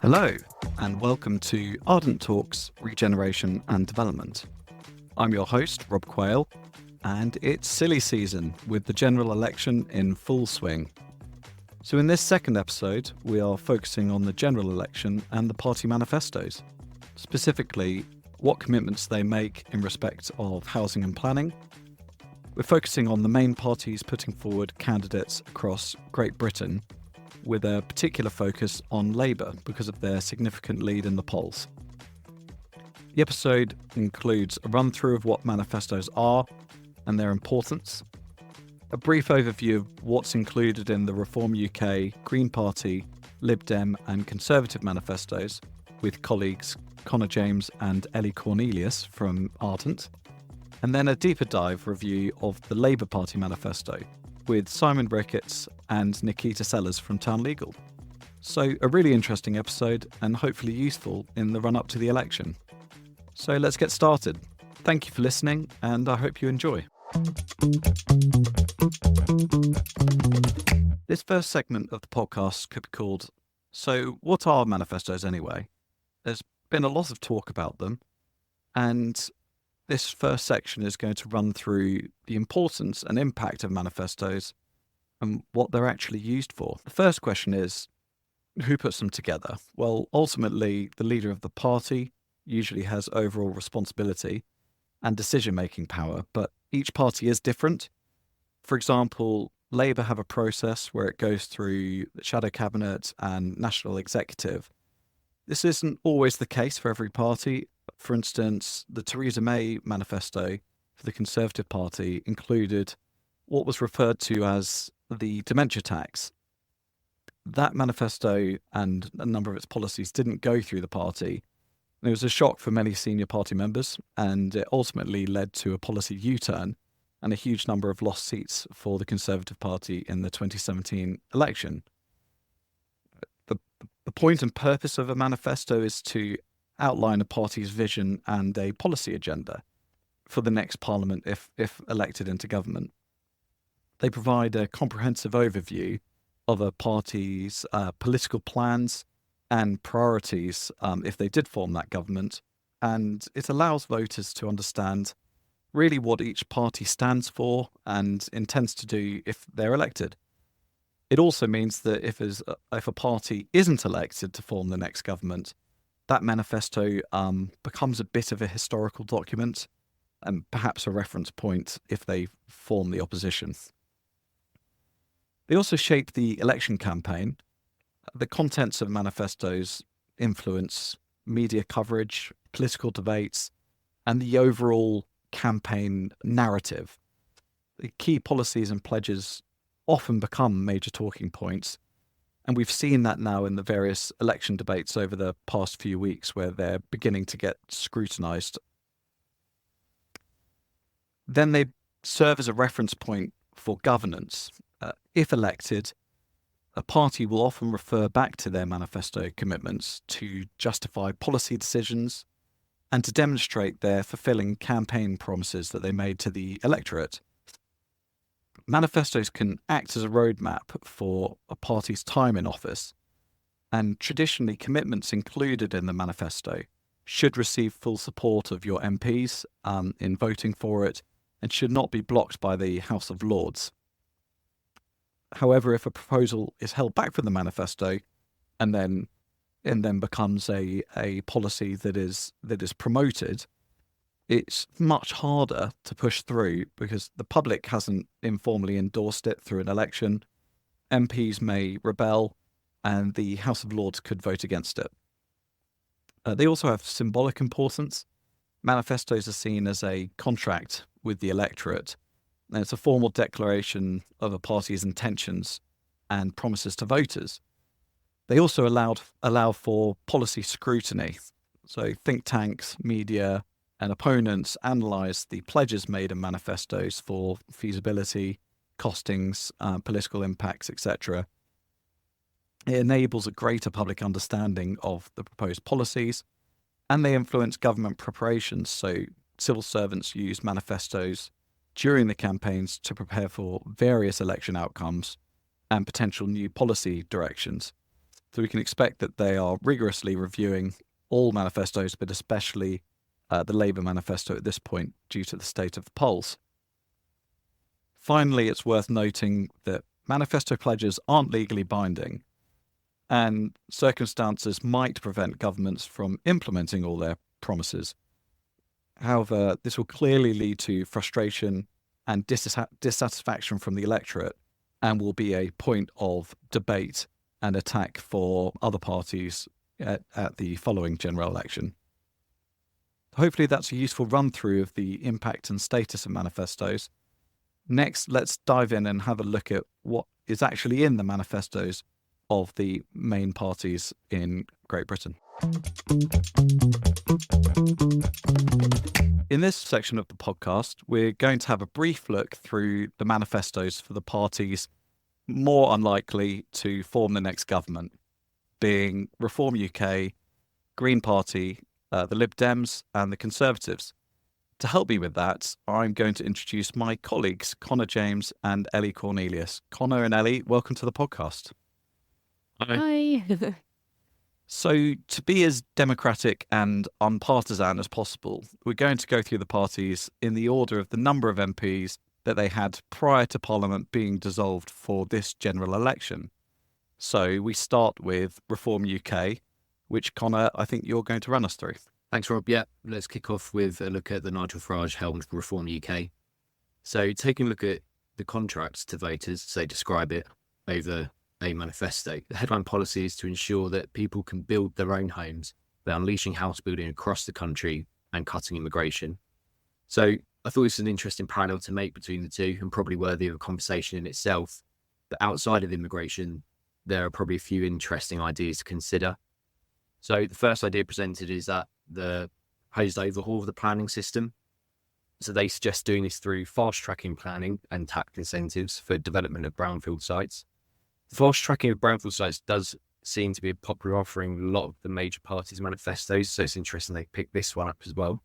Hello, and welcome to Ardent Talks, Regeneration and Development. I'm your host, Rob Quaile, and it's silly season with the general election in full swing. So in this second episode, we are focusing on the general election and the party manifestos, specifically what commitments they make in respect of housing and planning. We're focusing on the main parties putting forward candidates across Great Britain, with a particular focus on Labour because of their significant lead in the polls. The episode includes a run-through of what manifestos are and their importance, a brief overview of what's included in the Reform UK, Green Party, Lib Dem and Conservative manifestos with colleagues Connor James and Ellie Cornelius from Ardent, and then a deeper dive review of the Labour Party Manifesto with Simon Rickets and Nikita from Town Legal. So a really interesting episode and hopefully useful in the run-up to the election. So let's get started. Thank you for listening and I hope you enjoy. This first segment of the podcast could be called, So what are manifestos anyway? There's been a lot of talk about them, and this first section is going to run through the importance and impact of manifestos and what they're actually used for. The first question is, who puts them together? Well, ultimately, the leader of the party usually has overall responsibility and decision-making power, but each party is different. For example, Labour have a process where it goes through the shadow cabinet and national executive. This isn't always the case for every party. For instance, the Theresa May manifesto for the Conservative Party included what was referred to as the dementia tax. That manifesto and a number of its policies didn't go through the party. It was a shock for many senior party members, and it ultimately led to a policy U-turn and a huge number of lost seats for the Conservative Party in the 2017 election. The point and purpose of a manifesto is to outline a party's vision and a policy agenda for the next parliament if elected into government. They provide a comprehensive overview of a party's political plans and priorities if they did form that government, and it allows voters to understand really what each party stands for and intends to do if they're elected. It also means that if a party isn't elected to form the next government, that manifesto becomes a bit of a historical document and perhaps a reference point if they form the opposition. They also shape the election campaign. The contents of manifestos influence media coverage, political debates, and the overall campaign narrative. The key policies and pledges often become major talking points, and we've seen that now in the various election debates over the past few weeks where they're beginning to get scrutinised. Then they serve as a reference point for governance. If elected, a party will often refer back to their manifesto commitments to justify policy decisions and to demonstrate their fulfilling campaign promises that they made to the electorate. Manifestos can act as a roadmap for a party's time in office, and traditionally commitments included in the manifesto should receive full support of your MPs in voting for it and should not be blocked by the House of Lords. However, if a proposal is held back from the manifesto and then becomes a policy that is promoted, it's much harder to push through because the public hasn't informally endorsed it through an election. MPs may rebel and the House of Lords could vote against it. They also have symbolic importance. Manifestos are seen as a contract with the electorate, and it's a formal declaration of a party's intentions and promises to voters. They also allow for policy scrutiny. So think tanks, media, and opponents analyse the pledges made in manifestos for feasibility, costings, political impacts, etc. It enables a greater public understanding of the proposed policies, and they influence government preparations. So civil servants use manifestos during the campaigns to prepare for various election outcomes and potential new policy directions. So we can expect that they are rigorously reviewing all manifestos, but especially the Labour manifesto at this point due to the state of the polls. Finally, it's worth noting that manifesto pledges aren't legally binding, and circumstances might prevent governments from implementing all their promises. However, this will clearly lead to frustration and dissatisfaction from the electorate and will be a point of debate and attack for other parties at the following general election. Hopefully that's a useful run-through of the impact and status of manifestos. Next, let's dive in and have a look at what is actually in the manifestos of the main parties in Great Britain. In this section of the podcast, we're going to have a brief look through the manifestos for the parties more unlikely to form the next government, being Reform UK, Green Party, the Lib Dems and the Conservatives. To help me with that, I'm going to introduce my colleagues, Connor James and Ellie Cornelius. Connor and Ellie, welcome to the podcast. Hi. So, to be as democratic and unpartisan as possible, we're going to go through the parties in the order of the number of MPs that they had prior to Parliament being dissolved for this general election. So, we start with Reform UK, which, Connor, I think you're going to run us through. Thanks, Rob. Yeah, let's kick off with a look at the Nigel Farage-helmed Reform UK. So, taking a look at the contracts to voters, as they describe it, over a manifesto. The headline policy is to ensure that people can build their own homes by unleashing house building across the country and cutting immigration. So I thought this was an interesting parallel to make between the two and probably worthy of a conversation in itself. But outside of immigration, there are probably a few interesting ideas to consider. So the first idea presented is that the proposed overhaul of the planning system. So they suggest doing this through fast-tracking planning and tax incentives for development of brownfield sites. The fast tracking of brownfield sites does seem to be a popular offering in a lot of the major parties' manifestos, so it's interesting they picked this one up as well.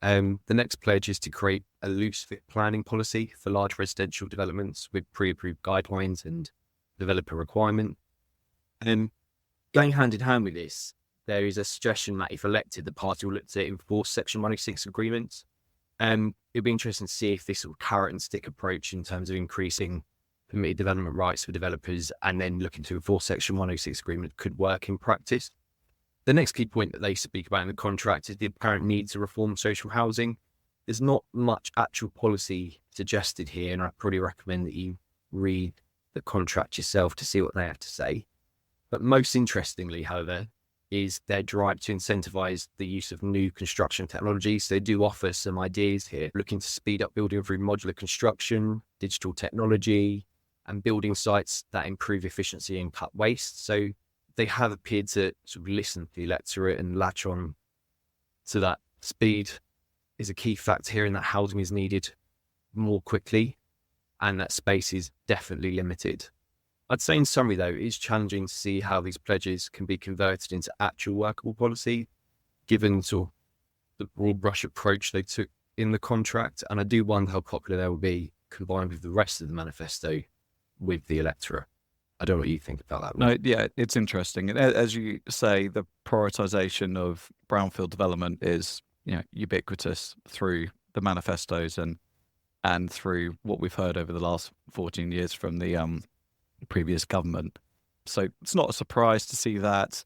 The next pledge is to create a loose-fit planning policy for large residential developments with pre-approved guidelines and developer requirement. Going hand in hand with this, there is a suggestion that if elected, the party will look to enforce Section 106 agreements. It'll be interesting to see if this sort of carrot and stick approach in terms of increasing permitted development rights for developers and then looking to enforce Section 106 agreement could work in practice. The next key point that they speak about in the contract is the apparent need to reform social housing. There's not much actual policy suggested here, and I probably recommend that you read the contract yourself to see what they have to say. But most interestingly, however, is their drive to incentivise the use of new construction technologies. They do offer some ideas here, looking to speed up building through modular construction, digital technology, and building sites that improve efficiency and cut waste. So they have appeared to sort of listen to the electorate and latch on to that. Speed is a key factor here in that housing is needed more quickly and that space is definitely limited. I'd say in summary though, it is challenging to see how these pledges can be converted into actual workable policy, given sort of the broad brush approach they took in the contract. And I do wonder how popular they will be combined with the rest of the manifesto with the electorate. I don't know what you think about that. No, yeah, it's interesting. And as you say, the prioritisation of brownfield development is, ubiquitous through the manifestos and through what we've heard over the last 14 years from the previous government. So it's not a surprise to see that,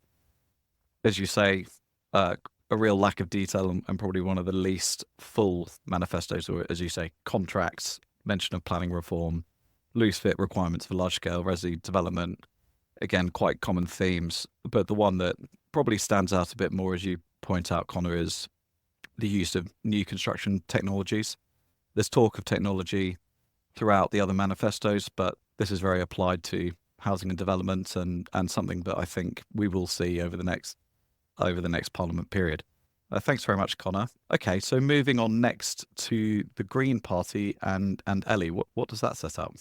as you say, a real lack of detail and probably one of the least full manifestos, or as you say, contracts, mention of planning reform, loose fit requirements for large-scale resi development. Again, quite common themes, but the one that probably stands out a bit more, as you point out, Connor, is the use of new construction technologies. There's talk of technology throughout the other manifestos, but this is very applied to housing and development and something that I think we will see over the next Parliament period. Thanks very much, Connor. Okay, so moving on next to the Green Party and Ellie, what does that set up?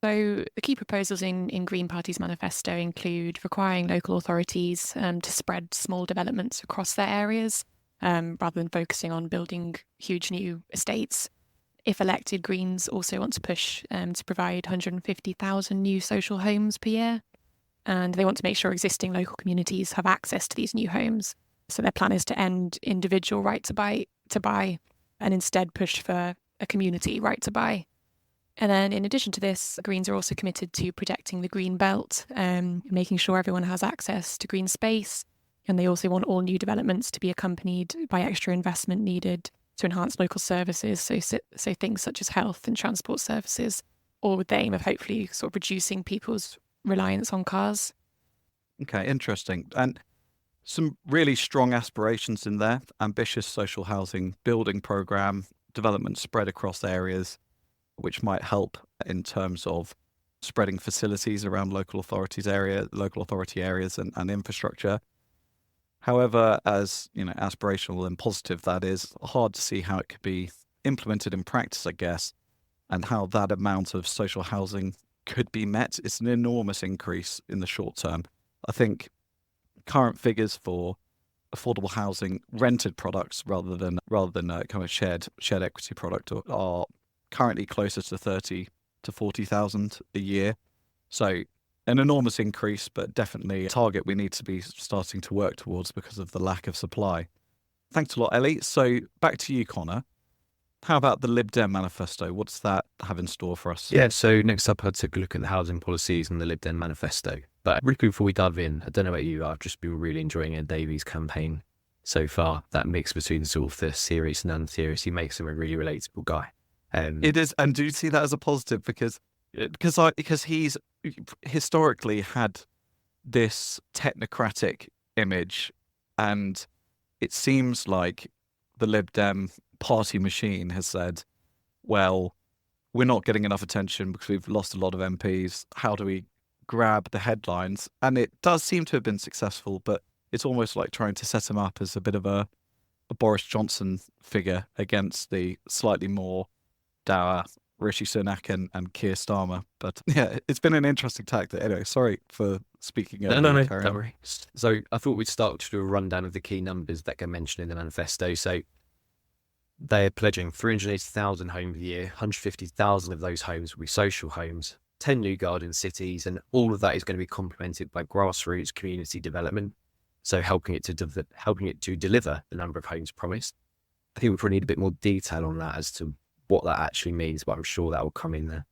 So the key proposals in Green Party's manifesto include requiring local authorities to spread small developments across their areas rather than focusing on building huge new estates. if elected, Greens also want to push to provide 150,000 new social homes per year. And they want to make sure existing local communities have access to these new homes. So their plan is to end individual right to buy and instead push for a community right to buy. And then in addition to this, Greens are also committed to protecting the green belt, making sure everyone has access to green space. And they also want all new developments to be accompanied by extra investment needed to enhance local services, so things such as health and transport services, all with the aim of hopefully sort of reducing people's reliance on cars. Okay, interesting. And some really strong aspirations in there. Ambitious social housing building program, development spread across areas, which might help in terms of spreading facilities around local authority areas and infrastructure. However, as aspirational and positive that is, hard to see how it could be implemented in practice, I guess, and how that amount of social housing could be met. It's an enormous increase in the short term. I think current figures for affordable housing rented products rather than kind of shared equity product are currently closer to 30 to 40,000 a year. So an enormous increase, but definitely a target we need to be starting to work towards because of the lack of supply. Thanks a lot, Ellie. So back to you, Connor. How about the Lib Dem manifesto? What's that have in store for us? Yeah, so next up, I took a look at the housing policies and the Lib Dem manifesto. But Ricky, before we dive in, I don't know about you, I've just been really enjoying Ed Davies' campaign so far. That mix between sort of the serious and unserious, he makes him a really relatable guy. It is, and do you see that as a positive because he's historically had this technocratic image, and it seems like the Lib Dem party machine has said, well, we're not getting enough attention because we've lost a lot of MPs. How do we grab the headlines? And it does seem to have been successful, but it's almost like trying to set him up as a bit of a Boris Johnson figure against the slightly more dour Rishi Sunak and Keir Starmer. But yeah, it's been an interesting tactic. Anyway, sorry for speaking. No, don't worry. So I thought we'd start to do a rundown of the key numbers that get mentioned in the manifesto. So they're pledging 380,000 homes a year, 150,000 of those homes will be social homes, 10 new garden cities, and all of that is going to be complemented by grassroots community development. So helping it to deliver the number of homes promised. I think we probably need a bit more detail on that as to what that actually means, but I'm sure that will come in the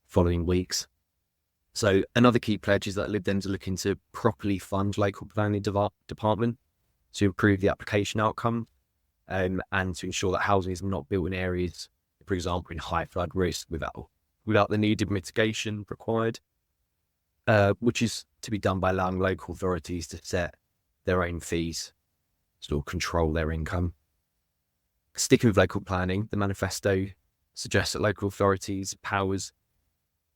following weeks. So another key pledge is that Lib Dems are looking to properly fund local planning department to improve the application outcome and to ensure that housing is not built in areas, for example, in high flood risk without the needed mitigation required, which is to be done by allowing local authorities to set their own fees, sort of control their income. Sticking with local planning, the manifesto suggests that local authorities' powers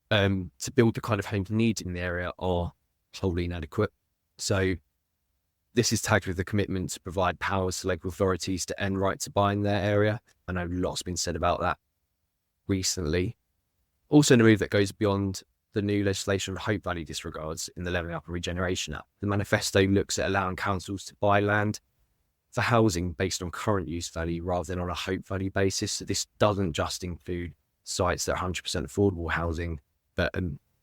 to build the kind of homes needed in the area are wholly inadequate. So this is tagged with the commitment to provide powers to local authorities to end right to buy in their area. I know lots been said about that recently. Also in a move that goes beyond the new legislation of Hope Valley disregards in the Levelling Up and Regeneration Act, the manifesto looks at allowing councils to buy land for housing based on current use value rather than on a hope value basis. So this doesn't just include sites that are 100% affordable housing, but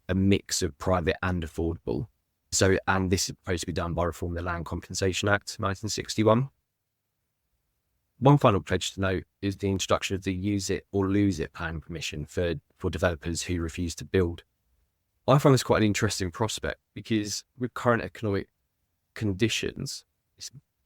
a mix of private and affordable. So, and this is supposed to be done by reforming the Land Compensation Act 1961. One final pledge to note is the introduction of the use it or lose it planning permission for developers who refuse to build. I find this quite an interesting prospect because with current economic conditions,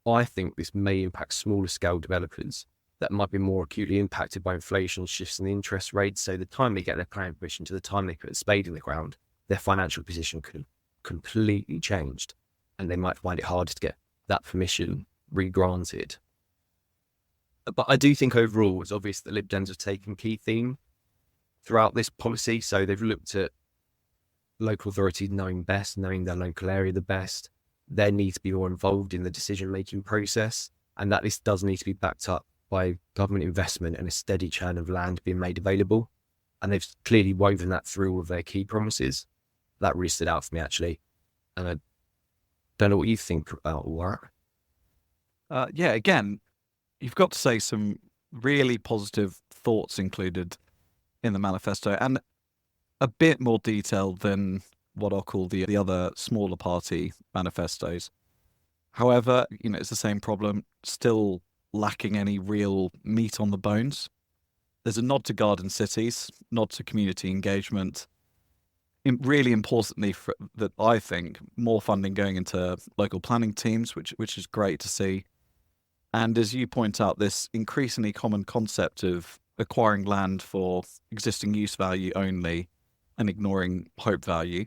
I think this may impact smaller scale developers that might be more acutely impacted by inflation shifts in the interest rates. So the time they get their planning permission to the time they put a spade in the ground, their financial position could have completely changed and they might find it harder to get that permission re-granted. But I do think overall it's obvious that Lib Dems have taken key theme throughout this policy. So they've looked at local authorities knowing their local area the best, their need to be more involved in the decision-making process, and that this does need to be backed up by government investment and a steady churn of land being made available. And they've clearly woven that through all of their key promises. That really stood out for me, actually. And I don't know what you think about all that. Yeah, again, you've got to say some really positive thoughts included in the manifesto, and a bit more detailed than what I'll call the other smaller party manifestos. However, it's the same problem, still lacking any real meat on the bones. There's a nod to garden cities, nod to community engagement. Really importantly, that I think, more funding going into local planning teams, which is great to see. And as you point out, this increasingly common concept of acquiring land for existing use value only and ignoring hope value,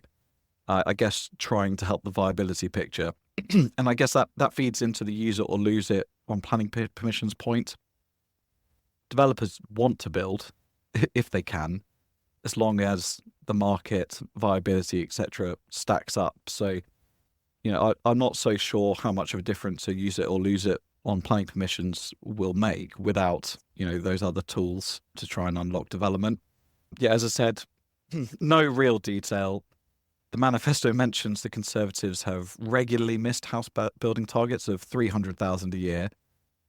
I guess trying to help the viability picture. And I guess that feeds into the use it or lose it on planning permissions point. Developers want to build, if they can, as long as the market, viability, etc. stacks up. So, I'm not so sure how much of a difference a use it or lose it on planning permissions will make without, those other tools to try and unlock development. Yeah, as I said, no real detail. The manifesto mentions the Conservatives have regularly missed house building targets of 300,000 a year,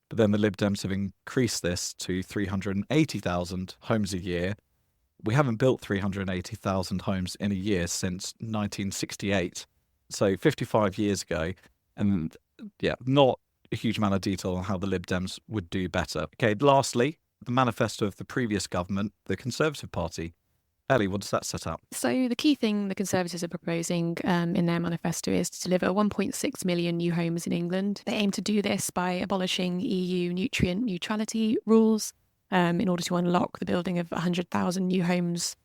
but then the Lib Dems have increased this to 380,000 homes a year. We haven't built 380,000 homes in a year since 1968, so 55 years ago, and not a huge amount of detail on how the Lib Dems would do better. Okay, lastly, the manifesto of the previous government, the Conservative Party. Ellie, what does that set up? So the key thing the Conservatives are proposing in their manifesto is to deliver 1.6 million new homes in England. They aim to do this by abolishing EU nutrient neutrality rules in order to unlock the building of 100,000 new homes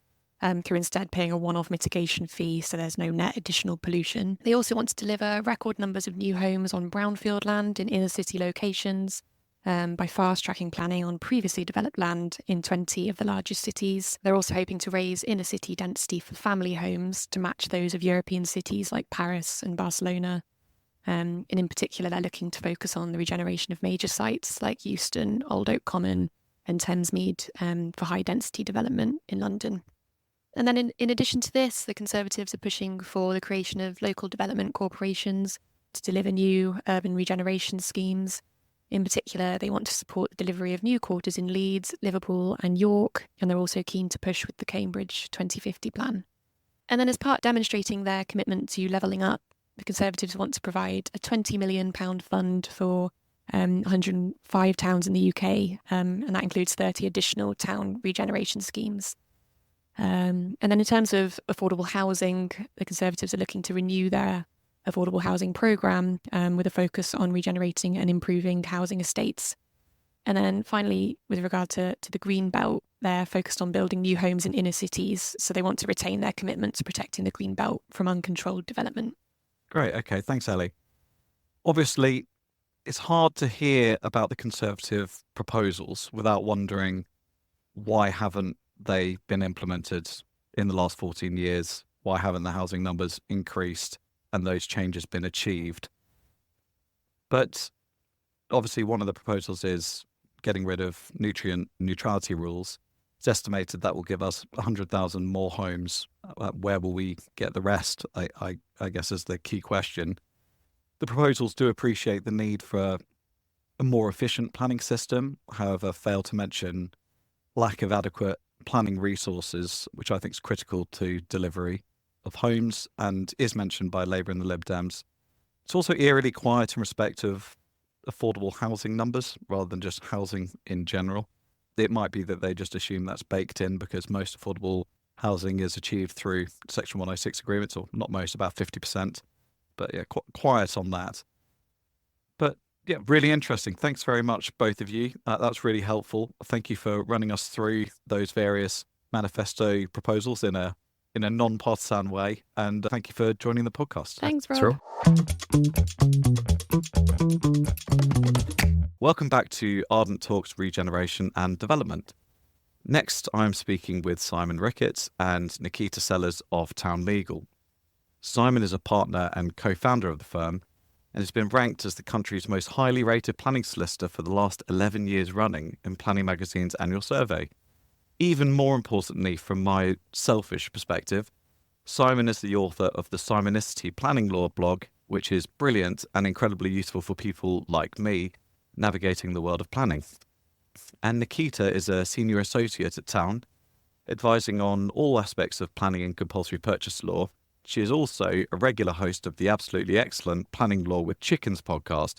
through instead paying a one-off mitigation fee so there's no net additional pollution. They also want to deliver record numbers of new homes on brownfield land in inner city locations, by fast-tracking planning on previously developed land in 20 of the largest cities. They're also hoping to raise inner-city density for family homes to match those of European cities like Paris and Barcelona. And in particular, they're looking to focus on the regeneration of major sites like Euston, Old Oak Common and Thamesmead for high-density development in London. And then in addition to this, the Conservatives are pushing for the creation of local development corporations to deliver new urban regeneration schemes. In particular, they want to support the delivery of new quarters in Leeds, Liverpool and York, and they're also keen to push with the Cambridge 2050 plan. And then as part demonstrating their commitment to levelling up, the Conservatives want to provide a £20 million fund for 105 towns in the UK, and that includes 30 additional town regeneration schemes. And then in terms of affordable housing, the Conservatives are looking to renew their affordable housing programme with a focus on regenerating and improving housing estates. And then finally, with regard to the Green Belt, they're focused on building new homes in inner cities, so they want to retain their commitment to protecting the Green Belt from uncontrolled development. Great, okay, thanks Ellie. Obviously, it's hard to hear about the Conservative proposals without wondering why haven't they been implemented in the last 14 years? Why haven't the housing numbers increased and those changes been achieved? But obviously one of the proposals is getting rid of nutrient neutrality rules. It's estimated that will give us 100,000 more homes. Where will we get the rest? I guess is the key question. The proposals do appreciate the need for a more efficient planning system, however, fail to mention lack of adequate planning resources, which I think is critical to delivery of homes and is mentioned by Labour and the Lib Dems. It's also eerily quiet in respect of affordable housing numbers rather than just housing in general. It might be that they just assume that's baked in because most affordable housing is achieved through Section 106 agreements, or not most, about 50%. But yeah, quiet on that. But yeah, really interesting. Thanks very much, both of you. That's really helpful. Thank you for running us through those various manifesto proposals in a non-partisan way. And thank you for joining the podcast. Thanks, Rob. Welcome back to Ardent Talks Regeneration and Development. Next, I'm speaking with Simon Rickets and Nikita Sellers of Town Legal. Simon is a partner and co-founder of the firm and has been ranked as the country's most highly rated planning solicitor for the last 11 years running in Planning Magazine's annual survey. Even more importantly, from my selfish perspective, Simon is the author of the Simonicity Planning Law blog, which is brilliant and incredibly useful for people like me navigating the world of planning. And Nikita is a senior associate at Town, advising on all aspects of planning and compulsory purchase law. She is also a regular host of the absolutely excellent Planning Law with Chickens podcast,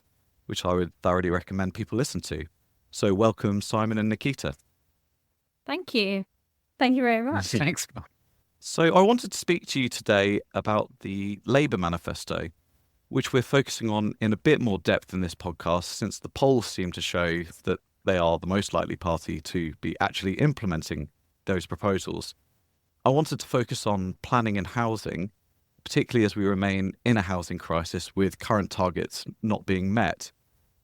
which I would thoroughly recommend people listen to. So welcome, Simon and Nikita. Thank you. Thank you very much. Thanks. So I wanted to speak to you today about the Labour Manifesto, which we're focusing on in a bit more depth in this podcast, since the polls seem to show that they are the most likely party to be actually implementing those proposals. I wanted to focus on planning and housing, particularly as we remain in a housing crisis with current targets not being met.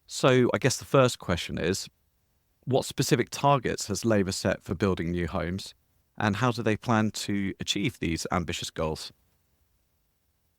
So I guess the first question is, what specific targets has Labour set for building new homes, and how do they plan to achieve these ambitious goals?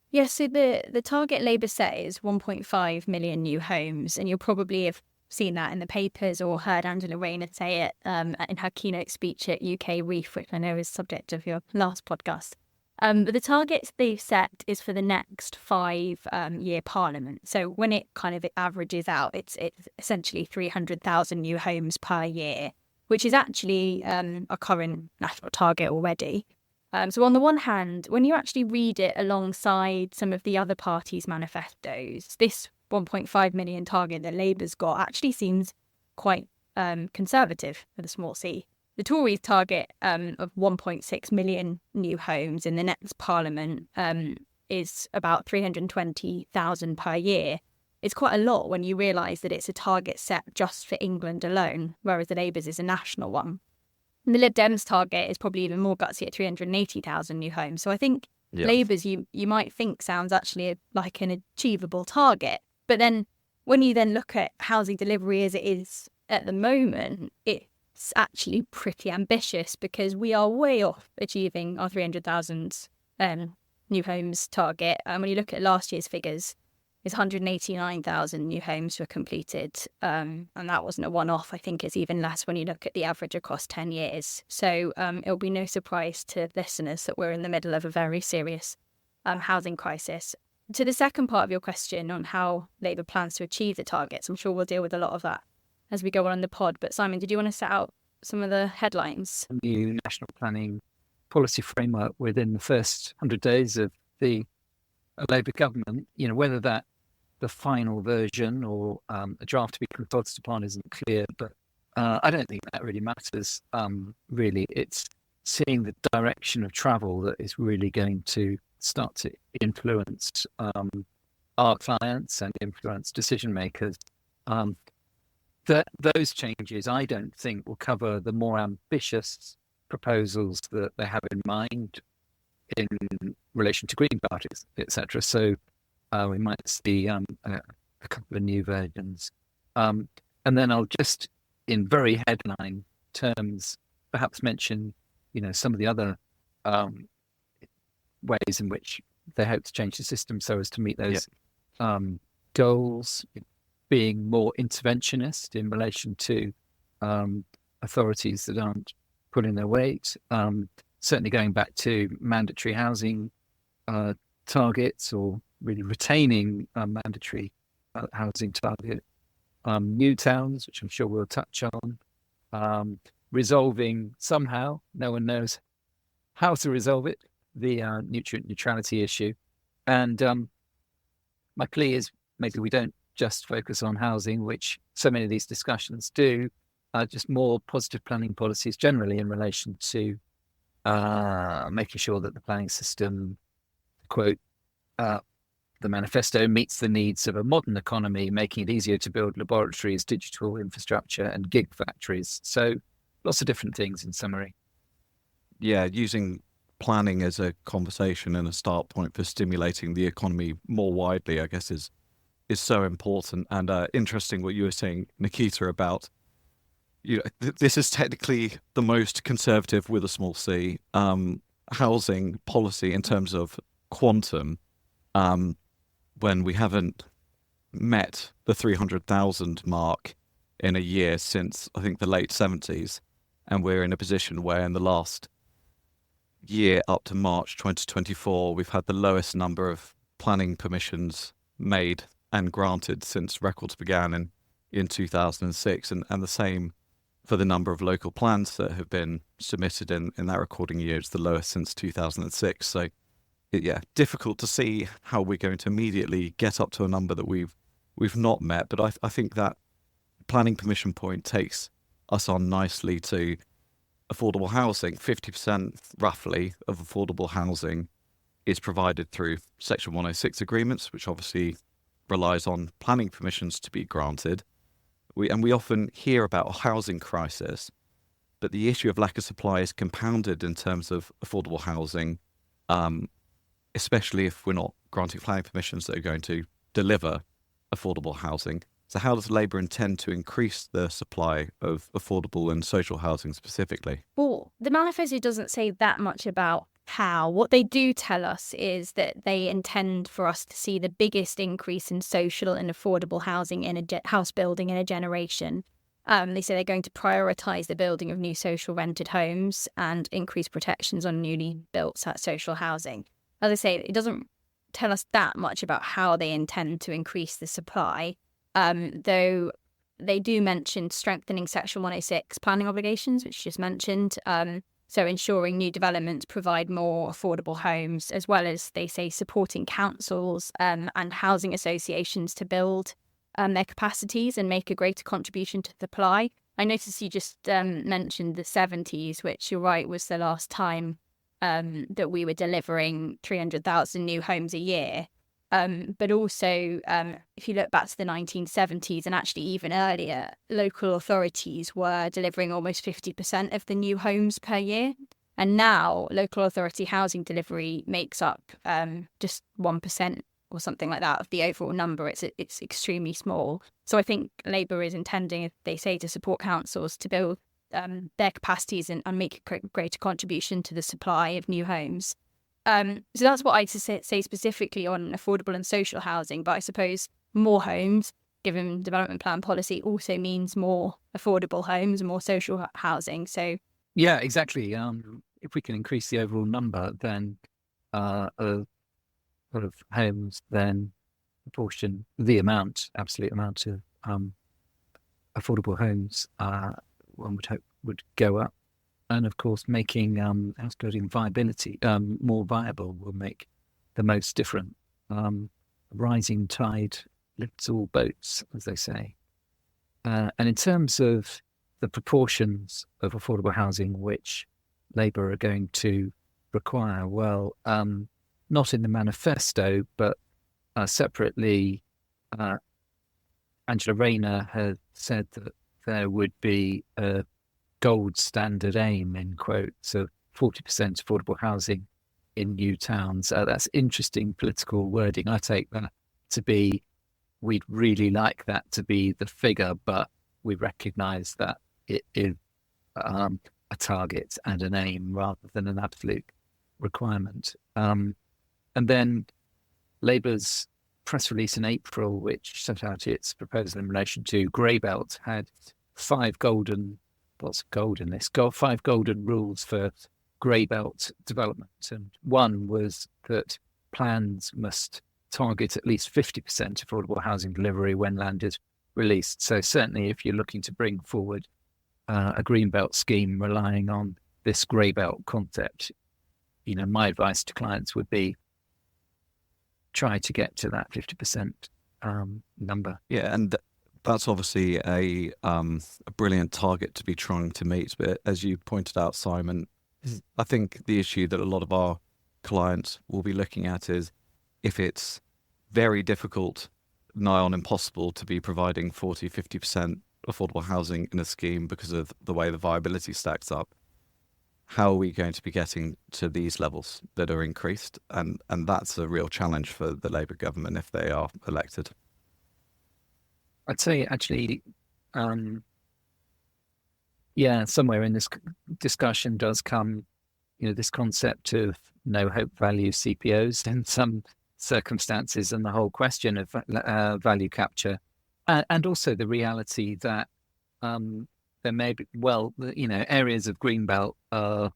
Yes, so the target Labour set is 1.5 million new homes, and you'll probably have seen that in the papers or heard Angela Rayner say it in her keynote speech at UK Reef, which I know is subject of your last podcast. But the targets they've set is for the next 5-year parliament. So when it kind of averages out, it's essentially 300,000 new homes per year, which is actually a current national target already. So on the one hand, when you actually read it alongside some of the other parties' manifestos, this 1.5 million target that Labour's got actually seems quite conservative with a small c. The Tories' target of 1.6 million new homes in the next parliament is about 320,000 per year. It's quite a lot when you realise that it's a target set just for England alone, whereas the Labour's is a national one. And the Lib Dems' target is probably even more gutsy at 380,000 new homes. So I think Labour's, you might think, sounds actually like an achievable target. But then when you then look at housing delivery as it is at the moment, it's actually pretty ambitious because we are way off achieving our 300,000 new homes target. And when you look at last year's figures, it's 189,000 new homes were completed. And that wasn't a one-off. I think it's even less when you look at the average across 10 years. So it'll be no surprise to listeners that we're in the middle of a very serious housing crisis. To the second part of your question on how Labour plans to achieve the targets, I'm sure we'll deal with a lot of that as we go on in the pod. But Simon, did you want to set out some of the headlines? New national planning policy framework within the first 100 days of the Labour government, whether that the final version or a draft to be consulted upon isn't clear, but I don't think that really matters. Really, it's seeing the direction of travel that is really going to start to influence our clients and influence decision makers. Those changes, I don't think, will cover the more ambitious proposals that they have in mind in relation to Green parties, etc. So we might see a couple of new versions. And then I'll just, in very headline terms, perhaps mention, some of the other ways in which they hope to change the system so as to meet those goals, being more interventionist in relation to authorities that aren't pulling their weight, certainly going back to mandatory housing targets or really retaining a mandatory housing target, new towns, which I'm sure we'll touch on, resolving somehow, no one knows how to resolve it, the nutrient neutrality issue. And my plea is maybe we don't just focus on housing, which so many of these discussions do, just more positive planning policies generally in relation to making sure that the planning system, quote, the manifesto meets the needs of a modern economy, making it easier to build laboratories, digital infrastructure, and gig factories. So lots of different things in summary. Yeah, using planning as a conversation and a start point for stimulating the economy more widely, I guess, is so important. And interesting what you were saying, Nikita, about this is technically the most conservative, with a small c, housing policy in terms of quantum, when we haven't met the 300,000 mark in a year since, I think, the late 70s. And we're in a position where in the last year up to March 2024, we've had the lowest number of planning permissions made and granted since records began in 2006. And the same for the number of local plans that have been submitted in that recording year. It's the lowest since 2006. So, difficult to see how we're going to immediately get up to a number that we've not met. But I think that planning permission point takes us on nicely to affordable housing. 50% roughly of affordable housing is provided through Section 106 agreements, which obviously relies on planning permissions to be granted. We often hear about a housing crisis, but the issue of lack of supply is compounded in terms of affordable housing, especially if we're not granting planning permissions that are going to deliver affordable housing. So how does Labour intend to increase the supply of affordable and social housing specifically? Well, the manifesto doesn't say that much about how. What they do tell us is that they intend for us to see the biggest increase in social and affordable housing in house building in a generation. They say they're going to prioritise the building of new social rented homes and increase protections on newly built social housing. As I say, it doesn't tell us that much about how they intend to increase the supply, though they do mention strengthening Section 106 planning obligations, which you just mentioned. So ensuring new developments provide more affordable homes, as well as, they say, supporting councils and housing associations to build their capacities and make a greater contribution to the supply. I noticed you just mentioned the 70s, which you're right was the last time that we were delivering 300,000 new homes a year. But also, if you look back to the 1970s and actually even earlier, local authorities were delivering almost 50% of the new homes per year. And now local authority housing delivery makes up just 1% or something like that of the overall number. It's extremely small. So I think Labour is intending, if they say, to support councils to build their capacities and make a greater contribution to the supply of new homes. So that's what I say specifically on affordable and social housing. But I suppose more homes, given development plan policy, also means more affordable homes and more social housing. So yeah, exactly. If we can increase the overall number, then of sort of homes, then proportion, absolute amount of affordable homes, one would hope would go up. And of course, making house building viability more viable will make the most difference. Rising tide lifts all boats, as they say. And in terms of the proportions of affordable housing which Labour are going to require, well, not in the manifesto, but separately, Angela Rayner had said that there would be a gold standard aim, in quotes, of 40% affordable housing in new towns. That's interesting political wording. I take that to be, we'd really like that to be the figure, but we recognise that it is a target and an aim rather than an absolute requirement. And then Labour's press release in April, which set out its proposal in relation to Greybelt, had 5 golden rules for Greybelt development. And one was that plans must target at least 50% affordable housing delivery when land is released. So certainly if you're looking to bring forward a Greenbelt scheme relying on this Greybelt concept, my advice to clients would be try to get to that 50% number. Yeah, and that's obviously a brilliant target to be trying to meet. But as you pointed out, Simon, I think the issue that a lot of our clients will be looking at is if it's very difficult, nigh on impossible, to be providing 40, 50% affordable housing in a scheme because of the way the viability stacks up, how are we going to be getting to these levels that are increased? And that's a real challenge for the Labour government if they are elected. I'd say actually, somewhere in this discussion does come, this concept of no hope value CPOs in some circumstances, and the whole question of value capture, and also the reality that there may be, areas of Greenbelt are,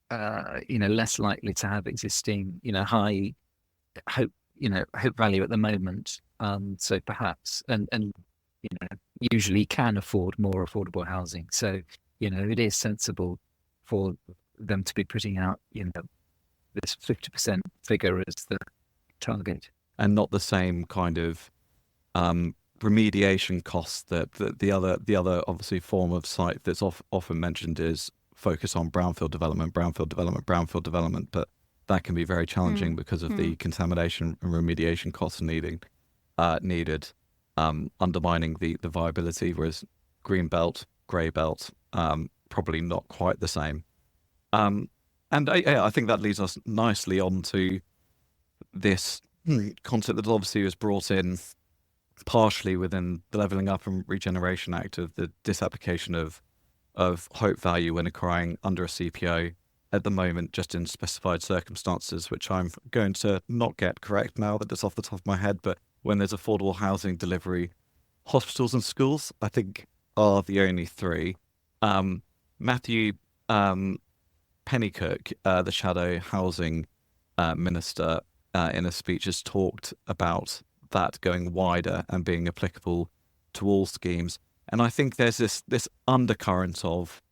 less likely to have existing, high hope value at the moment. So perhaps, and usually can afford more affordable housing. So, it is sensible for them to be putting out, this 50% figure as the target. And not the same kind of remediation costs that the other obviously form of site that's often mentioned is focus on brownfield development, but that can be very challenging because of the contamination and remediation costs needed, undermining the viability, whereas green belt, grey belt, probably not quite the same. And I think that leads us nicely on to this concept that obviously was brought in partially within the Levelling Up and Regeneration Act of the disapplication of hope value when acquiring under a CPO at the moment, just in specified circumstances, which I'm going to not get correct now that it's off the top of my head, but when there's affordable housing delivery, hospitals and schools, I think, are the only three. Matthew Pennycook, the Shadow Housing Minister, in a speech has talked about that going wider and being applicable to all schemes. And I think there's this undercurrent of,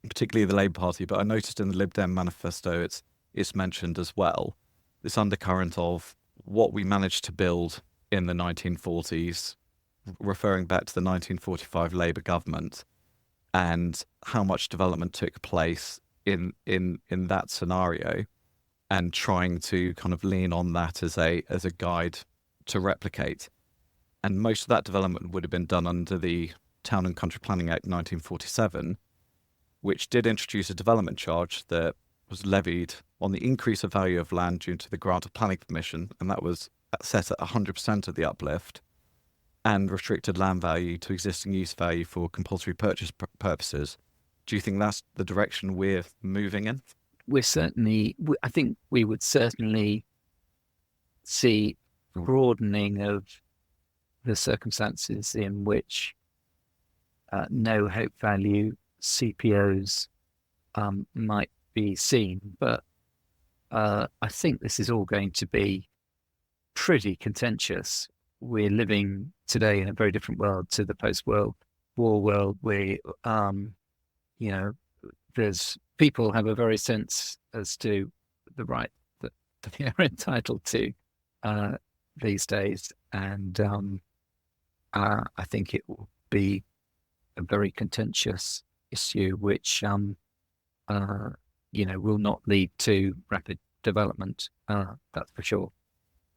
particularly the Labour Party, but I noticed in the Lib Dem manifesto it's mentioned as well, this undercurrent of what we managed to build in the 1940s, referring back to the 1945 Labour government, and how much development took place in that scenario, and trying to kind of lean on that as a guide to replicate. And most of that development would have been done under the Town and Country Planning Act 1947, which did introduce a development charge that was levied on the increase of value of land due to the grant of planning permission, and that was set at 100% of the uplift, and restricted land value to existing use value for compulsory purchase purposes. Do you think that's the direction we're moving in? I think we would certainly see broadening of the circumstances in which no hope value CPOs might be seen. But I think this is all going to be pretty contentious. We're living today in a very different world to the post-World War world where, there's people have a very sense as to the right that they're entitled to these days. And I think it will be a very contentious issue, which, will not lead to rapid development. That's for sure.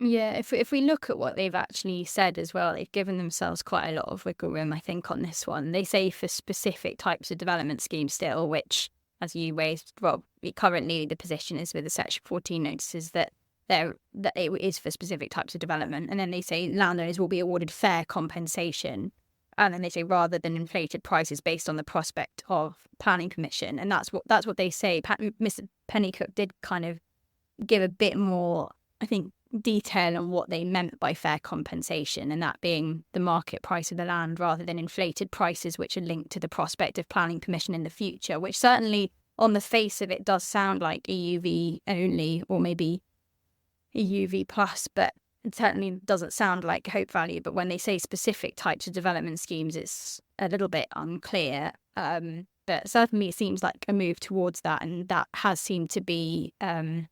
Yeah, if we look at what they've actually said as well, they've given themselves quite a lot of wiggle room, I think, on this one. They say for specific types of development schemes still, which, as you raised, Rob, currently the position is with the Section 14 notices that it is for specific types of development. And then they say landowners will be awarded fair compensation. And then they say rather than inflated prices based on the prospect of planning permission. And that's what they say. Mr. Pennycook did kind of give a bit more, I think, detail on what they meant by fair compensation, and that being the market price of the land rather than inflated prices which are linked to the prospect of planning permission in the future, which certainly on the face of it does sound like EUV only or maybe EUV plus, but it certainly doesn't sound like hope value. But when they say specific types of development schemes, it's a little bit unclear. But certainly it seems like a move towards that, and that has seemed to be I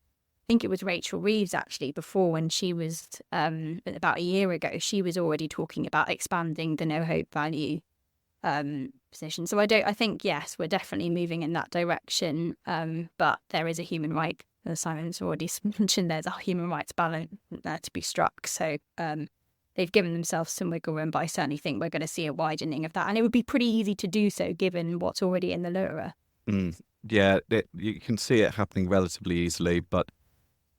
think it was Rachel Reeves actually before, when she was about a year ago, she was already talking about expanding the no hope value position. So I think yes, we're definitely moving in that direction. But there is a human right, as Simon's already mentioned, there's a human rights balance to be struck. So they've given themselves some wiggle room, but I certainly think we're going to see a widening of that, and it would be pretty easy to do so given what's already in the LURA. Yeah, you can see it happening relatively easily, but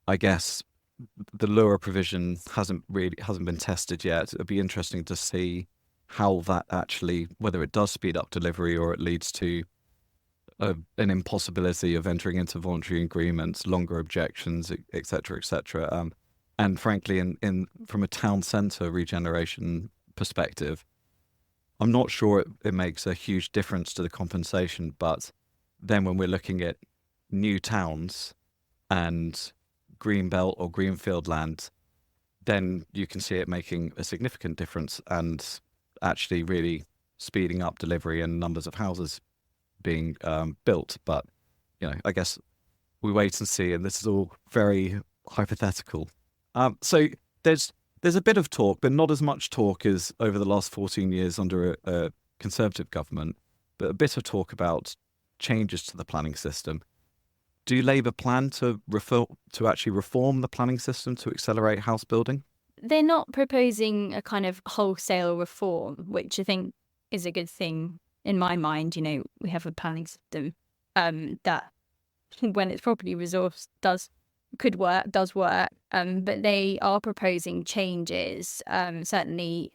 I guess the LURA provision hasn't been tested yet. It'd be interesting to see how that actually, whether it does speed up delivery or it leads to an impossibility of entering into voluntary agreements, longer objections, etc., etc. And frankly, in from a town centre regeneration perspective, I'm not sure it makes a huge difference to the compensation. But then when we're looking at new towns and greenbelt or greenfield land, then you can see it making a significant difference and actually really speeding up delivery and numbers of houses being built. But, I guess we wait and see, and this is all very hypothetical. So there's a bit of talk, but not as much talk as over the last 14 years under a Conservative government, but a bit of talk about changes to the planning system. Do Labour plan to actually reform the planning system to accelerate house building? They're not proposing a kind of wholesale reform, which I think is a good thing in my mind. We have a planning system that, when it's properly resourced, does work. But they are proposing changes. Certainly,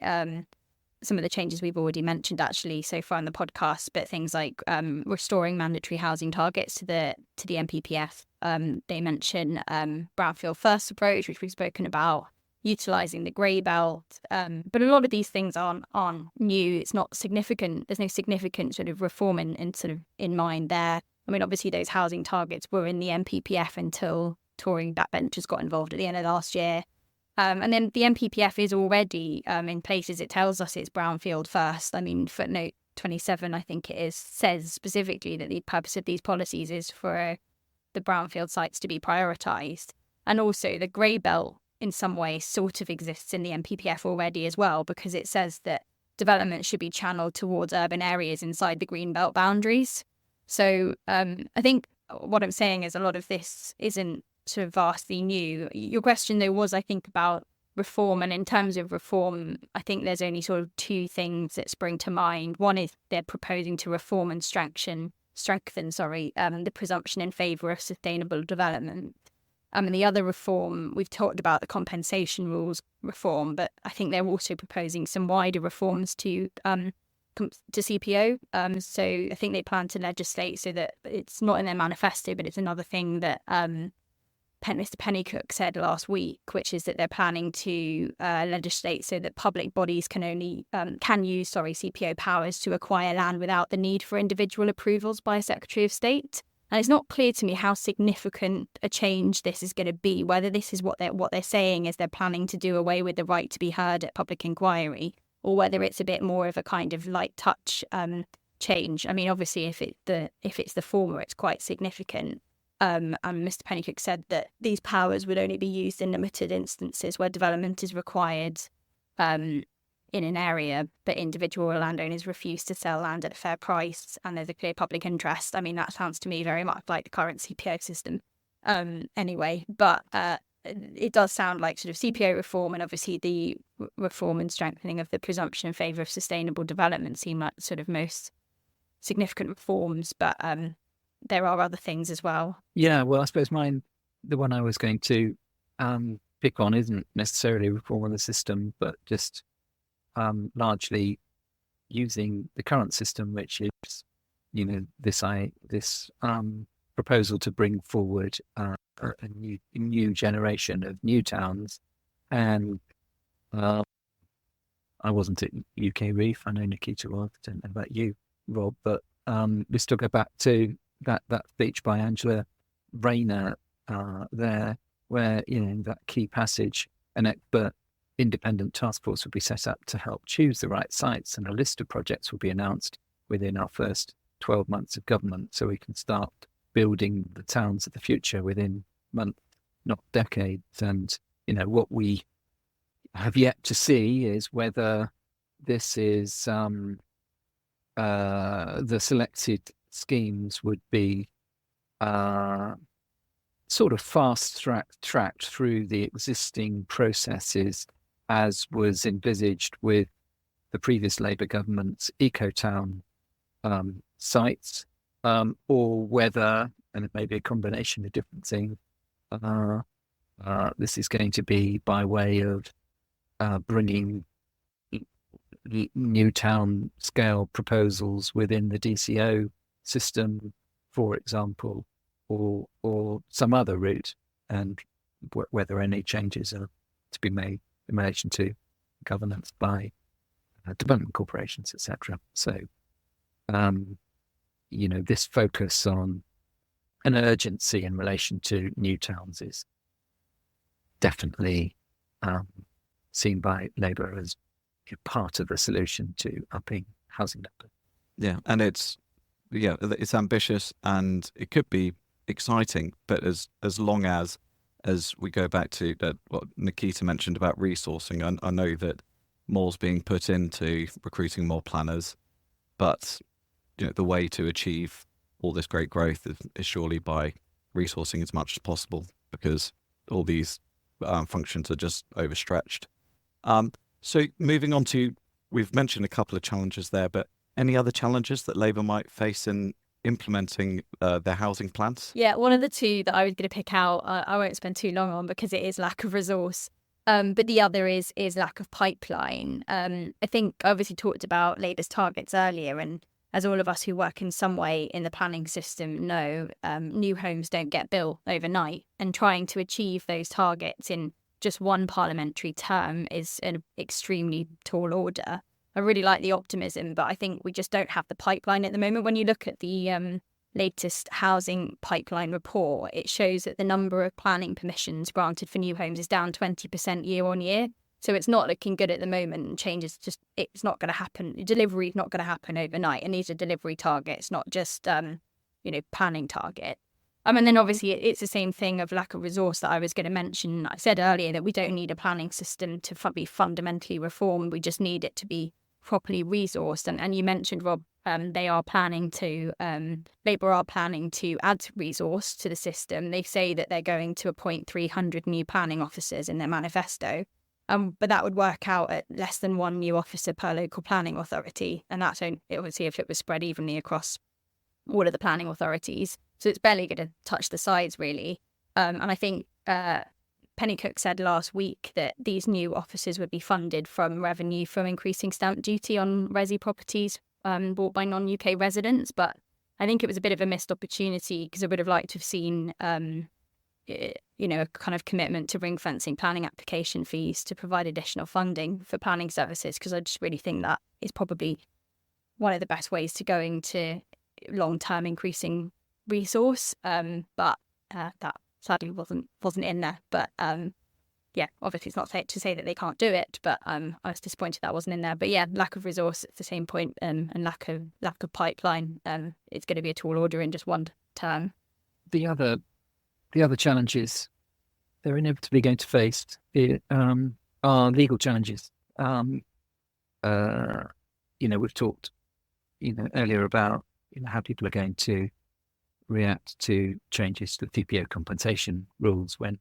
some of the changes we've already mentioned actually so far in the podcast, but things like restoring mandatory housing targets to the NPPF. They mention brownfield first approach, which we've spoken about, utilising the grey belt. But a lot of these things aren't new. It's not significant. There's no significant sort of reform in mind there. I mean, obviously those housing targets were in the NPPF until Tory backbenchers got involved at the end of last year. And then the NPPF is already in places. It tells us it's brownfield first. I mean, footnote 27, I think it is, says specifically that the purpose of these policies is for the brownfield sites to be prioritised. And also the grey belt in some way sort of exists in the NPPF already as well, because it says that development should be channeled towards urban areas inside the green belt boundaries. So I think what I'm saying is a lot of this isn't sort of vastly new. Your question, though, was, I think, about reform. And in terms of reform, I think there's only sort of two things that spring to mind. One is they're proposing to reform and strengthen the presumption in favour of sustainable development. And the other reform, we've talked about the compensation rules reform, but I think they're also proposing some wider reforms to CPO. So I think they plan to legislate so that it's not in their manifesto, but it's another thing that Mr. Pennycook said last week, which is that they're planning to legislate so that public bodies can use CPO powers to acquire land without the need for individual approvals by a Secretary of State. And it's not clear to me how significant a change this is going to be, whether this is what they're saying is they're planning to do away with the right to be heard at public inquiry, or whether it's a bit more of a kind of light touch change. I mean, obviously, if it's the former, it's quite significant. And Mr. Pennycook said that these powers would only be used in limited instances where development is required in an area, but individual landowners refuse to sell land at a fair price and there's a clear public interest. I mean, that sounds to me very much like the current CPO system anyway. But it does sound like sort of CPO reform, and obviously the reform and strengthening of the presumption in favour of sustainable development seem like sort of most significant reforms. But there are other things as well. Yeah, well, I suppose the one I was going to pick on isn't necessarily reform of the system, but just largely using the current system, which is, this proposal to bring forward a new generation of new towns. And I wasn't at UK Reef. I know Nikita was. I don't know about you, Rob, but we still go back to that speech by Angela Rayner there, where that key passage, an expert independent task force will be set up to help choose the right sites, and a list of projects will be announced within our first 12 months of government, so we can start building the towns of the future within months, not decades. And what we have yet to see is whether this is the selected schemes would be sort of fast-tracked through the existing processes as was envisaged with the previous Labour government's eco-town sites, or whether, and it may be a combination of different things, this is going to be by way of bringing new town scale proposals within the DCO system, for example, or some other route, and whether any changes are to be made in relation to governance by development corporations, etc. So, this focus on an urgency in relation to new towns is definitely seen by Labour as part of the solution to upping housing number. Yeah, and it's ambitious and it could be exciting, but as long as we go back to what Nikita mentioned about resourcing, I know that more's being put into recruiting more planners, but the way to achieve all this great growth is surely by resourcing as much as possible, because all these functions are just overstretched. So moving on to, we've mentioned a couple of challenges there, but any other challenges that Labour might face in implementing their housing plans? Yeah, one of the two that I was going to pick out, I won't spend too long on because it is lack of resource. But the other is lack of pipeline. I think I obviously talked about Labour's targets earlier, and as all of us who work in some way in the planning system know, new homes don't get built overnight, and trying to achieve those targets in just one parliamentary term is an extremely tall order. I really like the optimism, but I think we just don't have the pipeline at the moment. When you look at the latest housing pipeline report, it shows that the number of planning permissions granted for new homes is down 20% year on year. So it's not looking good at the moment, and changes it's not going to happen. Delivery is not going to happen overnight, and these are delivery targets, not just planning target. And then obviously it's the same thing of lack of resource that I was going to mention. I said earlier that we don't need a planning system to be fundamentally reformed. We just need it to be properly resourced. And you mentioned, Rob, Labour are planning to add resource to the system. They say that they're going to appoint 300 new planning officers in their manifesto. But that would work out at less than one new officer per local planning authority. And that's obviously if it was spread evenly across all of the planning authorities. So it's barely going to touch the sides, really. And I think Pennycook said last week that these new offices would be funded from revenue from increasing stamp duty on resi properties bought by non-UK residents. But I think it was a bit of a missed opportunity, because I would have liked to have seen a kind of commitment to ring fencing planning application fees to provide additional funding for planning services, because I just really think that is probably one of the best ways to going to long-term increasing resource. But that sadly wasn't in there. But obviously it's not to say that they can't do it, but I was disappointed that wasn't in there. But yeah, lack of resource at the same point, and lack of pipeline. It's going to be a tall order in just one term. The other challenges they're inevitably going to face are legal challenges. We've talked earlier about how people are going to react to changes to the TPO compensation rules when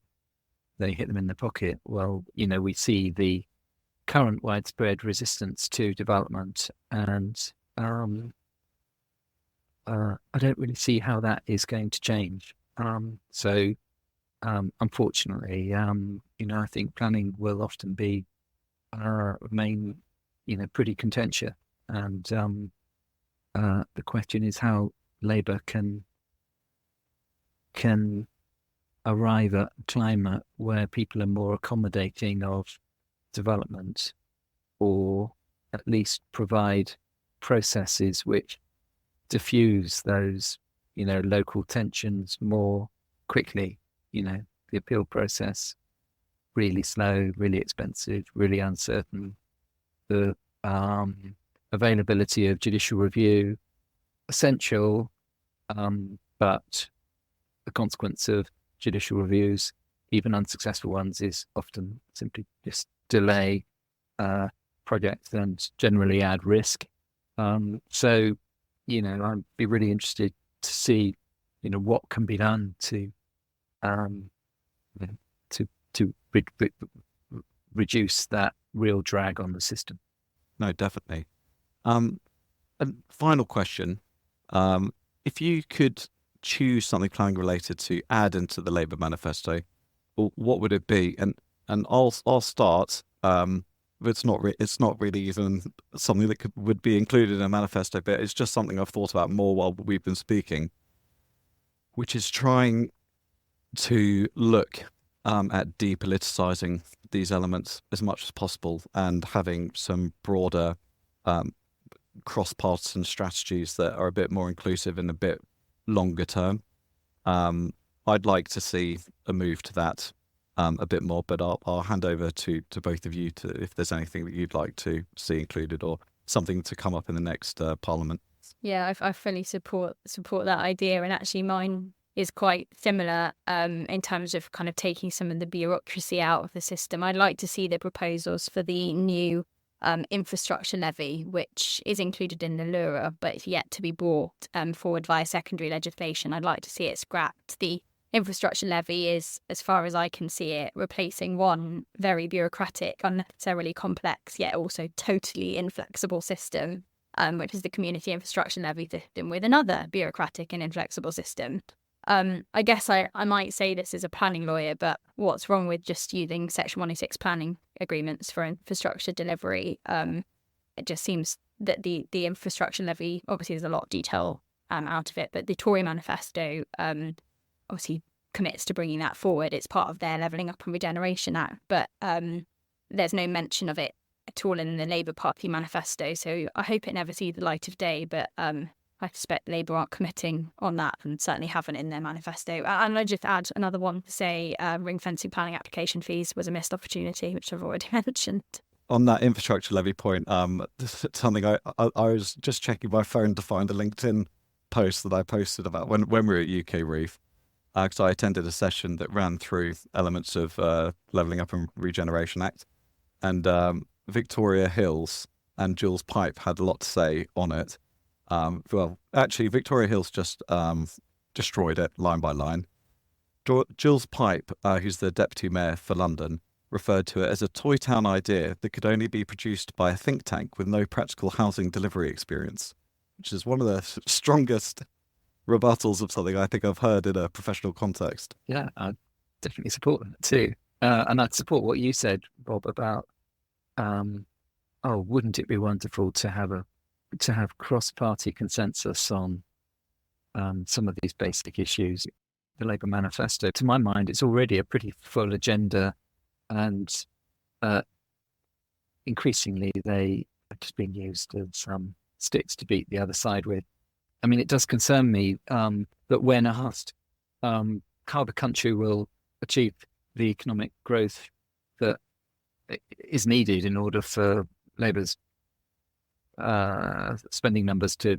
they hit them in the pocket. Well, we see the current widespread resistance to development, and I don't really see how that is going to change. Unfortunately, I think planning will often remain, pretty contentious. And the question is how Labour can arrive at a climate where people are more accommodating of development, or at least provide processes which diffuse those, local tensions more quickly. The appeal process, really slow, really expensive, really uncertain. The availability of judicial review, essential, but the consequence of judicial reviews, even unsuccessful ones, is often simply just delay projects and generally add risk. I'd be really interested to see, what can be done to reduce that real drag on the system. No, definitely. And final question: if you could choose something planning related to add into the Labour manifesto, what would it be? And I'll start. It's not really even something that would be included in a manifesto, but it's just something I've thought about more while we've been speaking, which is trying to look at depoliticising these elements as much as possible, and having some broader cross-partisan strategies that are a bit more inclusive and a bit longer term. I'd like to see a move to that a bit more, but I'll hand over to both of you if there's anything that you'd like to see included, or something to come up in the next Parliament. Yeah, I fully support that idea, and actually mine is quite similar in terms of kind of taking some of the bureaucracy out of the system. I'd like to see the proposals for the new infrastructure levy, which is included in the LURA, but it's yet to be brought forward via secondary legislation. I'd like to see it scrapped. The infrastructure levy is, as far as I can see it, replacing one very bureaucratic, unnecessarily complex, yet also totally inflexible system, which is the community infrastructure levy system, with another bureaucratic and inflexible system. I guess I might say this as a planning lawyer, but what's wrong with just using Section 106 planning agreements for infrastructure delivery? It just seems that the infrastructure levy, obviously there's a lot of detail out of it, but the Tory manifesto obviously commits to bringing that forward. It's part of their Levelling Up and Regeneration Act, but there's no mention of it at all in the Labour Party Manifesto, so I hope it never sees the light of day, but I suspect Labour aren't committing on that, and certainly haven't in their manifesto. And I'd just add another one to say ring-fencing planning application fees was a missed opportunity, which I've already mentioned. On that infrastructure levy point, something I was just checking my phone to find a LinkedIn post that I posted about when we were at UK Reef, because I attended a session that ran through elements of Levelling Up and Regeneration Act, and Victoria Hills and Jules Pipe had a lot to say on it. Well, actually, Victoria Hills just destroyed it line by line. Jules Pipe, who's the Deputy Mayor for London, referred to it as a toy town idea that could only be produced by a think tank with no practical housing delivery experience, which is one of the strongest rebuttals of something I think I've heard in a professional context. Yeah, I definitely support that too. And I'd support what you said, Rob, about, wouldn't it be wonderful to have cross-party consensus on some of these basic issues. The Labour Manifesto, to my mind, it's already a pretty full agenda, and increasingly they are just being used as sticks to beat the other side with. I mean, it does concern me that when asked how the country will achieve the economic growth that is needed in order for Labour's spending numbers to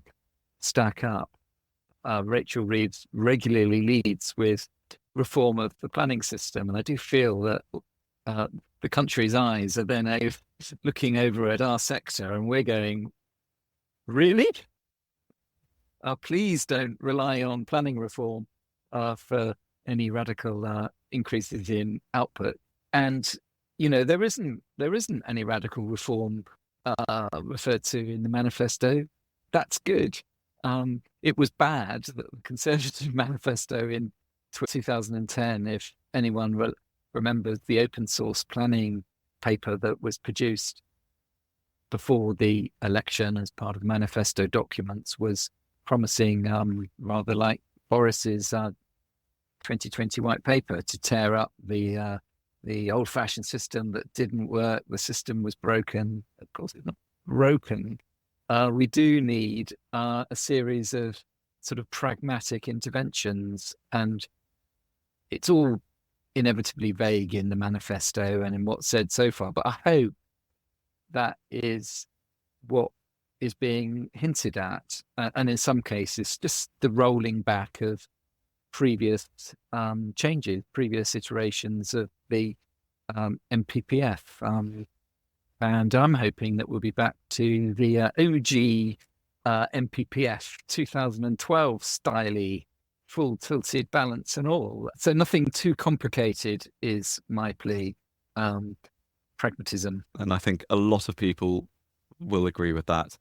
stack up, Rachel Reeves regularly leads with reform of the planning system, and I do feel that the country's eyes are then looking over at our sector, and we're going, really? Please don't rely on planning reform for any radical increases in output. And there isn't any radical reform referred to in the manifesto. That's good. It was bad that the Conservative manifesto in 2010, if anyone remembers the open source planning paper that was produced before the election as part of the manifesto documents, was promising, rather like Boris's 2020 white paper, to tear up the old-fashioned system that didn't work. The system was broken. Of course, it's not broken. We do need a series of sort of pragmatic interventions, and it's all inevitably vague in the manifesto and in what's said so far. But I hope that is what is being hinted at, and in some cases, just the rolling back of previous changes, previous iterations of the MPPF. And I'm hoping that we'll be back to the OG MPPF 2012 style-y, full tilted balance and all. So nothing too complicated is my plea. Pragmatism. And I think a lot of people will agree with that.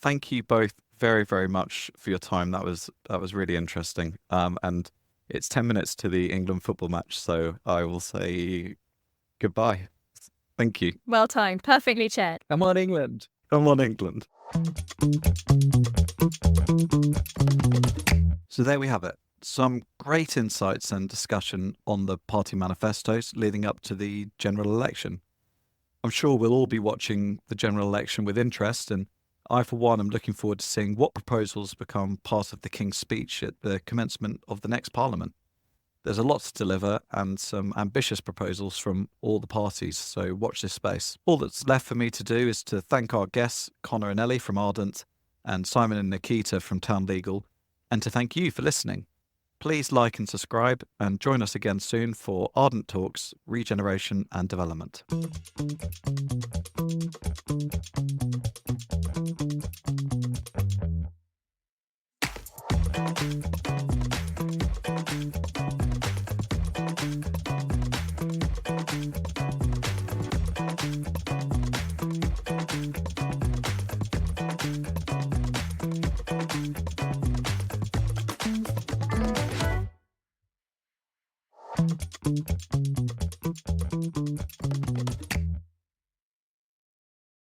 Thank you both very, very much for your time. That was really interesting. And it's 10 minutes to the England football match, so I will say goodbye. Thank you. Well timed. Perfectly chaired. Come on, England. Come on, England. So there we have it. Some great insights and discussion on the party manifestos leading up to the general election. I'm sure we'll all be watching the general election with interest, and I, for one, am looking forward to seeing what proposals become part of the King's speech at the commencement of the next Parliament. There's a lot to deliver and some ambitious proposals from all the parties, so watch this space. All that's left for me to do is to thank our guests, Connor and Ellie from Ardent, and Simon and Nikita from Town Legal, and to thank you for listening. Please like and subscribe, and join us again soon for Ardent Talks, Regeneration and Development.